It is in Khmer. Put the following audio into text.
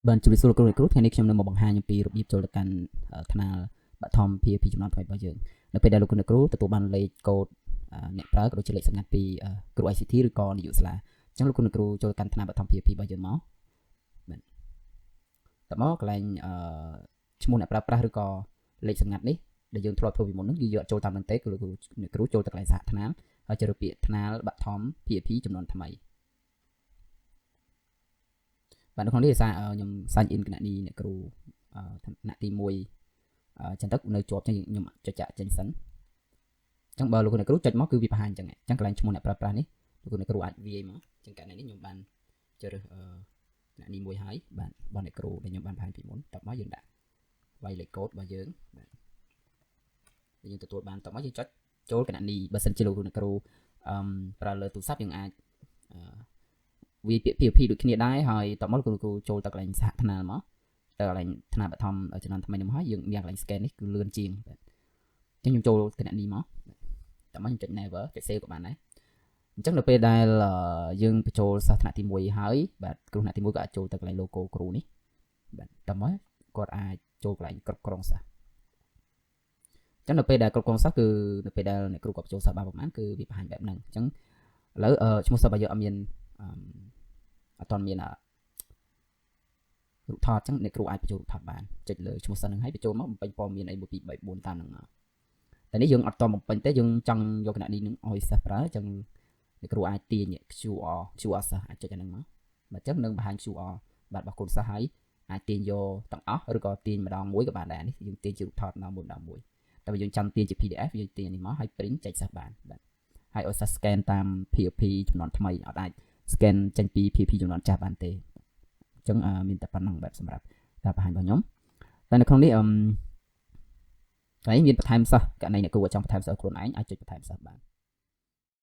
បានជម្រាបសួរលោកគ្រូថ្ងៃនេះខ្ញុំនឹងមកបង្ហាញអំពីរបៀបចូលទៅកាន់ថ្នាលបឋម PHP ចំនួនថ្មីរបស់យើងនៅពេលដែលលោកគ្រូទទួលបានលេខកូដអ្នកប្រើក៏ដូចជាលេខសម្ងាត់ពីគ្រូ ICT ឬក៏នាយកសាលាអញ្ចឹងលោកគ្រូចូលកាន់ថ្នាលបឋម PHP របស់យើងមកបាទតមកកន្លែងឈ្មោះអ្នកប្រើប្រាស់ឬក៏លេខសម្ងាត់នេះដែលយើងធ្លាប់ធ្វើពីមុនហ្នឹងគឺយកចូលតាមនឹងទេគឺលោកគ្រូចូលទៅកន្លែងសហថ្នាលហើយជ្រើសពាក្យថ្នាលបឋម PHP ចំនួនថ្មីបាទនៅក្នុងនេះខ្ញុំ sign in គណនីអ្នកគ្រូថ្នាក់ទី1ចឹងទៅនៅជាប់ចឹងខ្ញុំចុចចាក់ចេញសិនចឹងបើលោកគ្រូចុចមកគឺវាបង្ហាញចឹងចឹងកន្លែងឈ្មោះអ្នកប្រើប្រាស់នេះលោកគ្រូអាចវាយមកចឹងកន្លែងនេះខ្ញុំបានជ្រើសគណនីមួយហើយបាទបងអ្នកគ្រូដែលខ្ញុំបានបង្ហាញពីមុនតមកយើងដាក់វាយលេខកូដរបស់យើងបាទយើងទទួលបានតមកយើងចុចចូលគណនីបើសិនជាលោកគ្រូប្រើលើទូរស័ព្ទយើងអាចវាពាក្យ PHP ដូចគ្នាដែរហើយតមកលោកគ្រូចូលទៅកន្លែងសហថ្នាលមកទៅកន្លែងថ្នាលបឋមចំនួនថ្មីនេះមកហើយយើងមានកន្លែង scan នេះគឺលឿនជាងបាទអញ្ចឹងខ្ញុំចូលគណនីមកតមកខ្ញុំចុច never ចុច save ក៏បានដែរអញ្ចឹងនៅពេលដែលយើងបញ្ចូលសិស្សថ្នាក់ទី1ហើយបាទគ្រូថ្នាក់ទី1ក៏អាចចូលទៅកន្លែង logo គ្រូនេះបាទតមកគាត់អាចចូលកន្លែងគ្រប់គ្រងសិស្សអញ្ចឹងនៅពេលដែលគ្រប់គ្រងសិស្សគឺនៅពេលដែលអ្នកគ្រូគាត់បញ្ចូលសិស្សបានប្រហែលគឺវាបង្ហាញបែបហ្នឹងអញ្ចឹងឥឡូវឈ្មោះសិស្សរបស់យើងអត់មានអត់មានរូបថតអញ្ចឹងអ្នកគ្រូអាចបញ្ចូលរូបថតបានចុចលើឈ្មោះសិស្សហ្នឹងហើយបញ្ចូលមកបំពេញព័ត៌មានអី1 2 3 4តាមហ្នឹងមកតែនេះយើងអត់តបំពេញទេយើងចង់យកគណនីនឹងឲ្យសិស្សប្រើអញ្ចឹងអ្នកគ្រូអាចទាញ QR សិស្សអាចចុចអាហ្នឹងមកបាទអញ្ចឹងនឹងបង្ហាញ QR បាទរបស់កូនសិស្សហើយអាចទាញយកទាំងអស់ឬក៏ទាញម្ដងមួយក៏បានដែរនេះយើងទាញជារូបថតម្ដងមួយតែបើយើងចង់ទាញជា PDF យើងទាញនេះមកហើយ print ចែកសិស្សបានបាទហើយឲ្យសិស្ស scan តាម PHP ចំនួនថ្មីអត់អាច scan ចេញពី PHP ចំនួនចាស់បានទេអញ្ចឹងមានតែប៉ុណ្្នឹងបែបសម្រាប់ការបង្ហាញរបស់ខ្ញុំតែនៅក្នុងនេះកន្លែងមានបន្ថែមសិស្សករណីអ្នកគ្រូចង់បន្ថែមសិស្សខ្លួនឯងអាចចុចបន្ថែមសិស្សបាន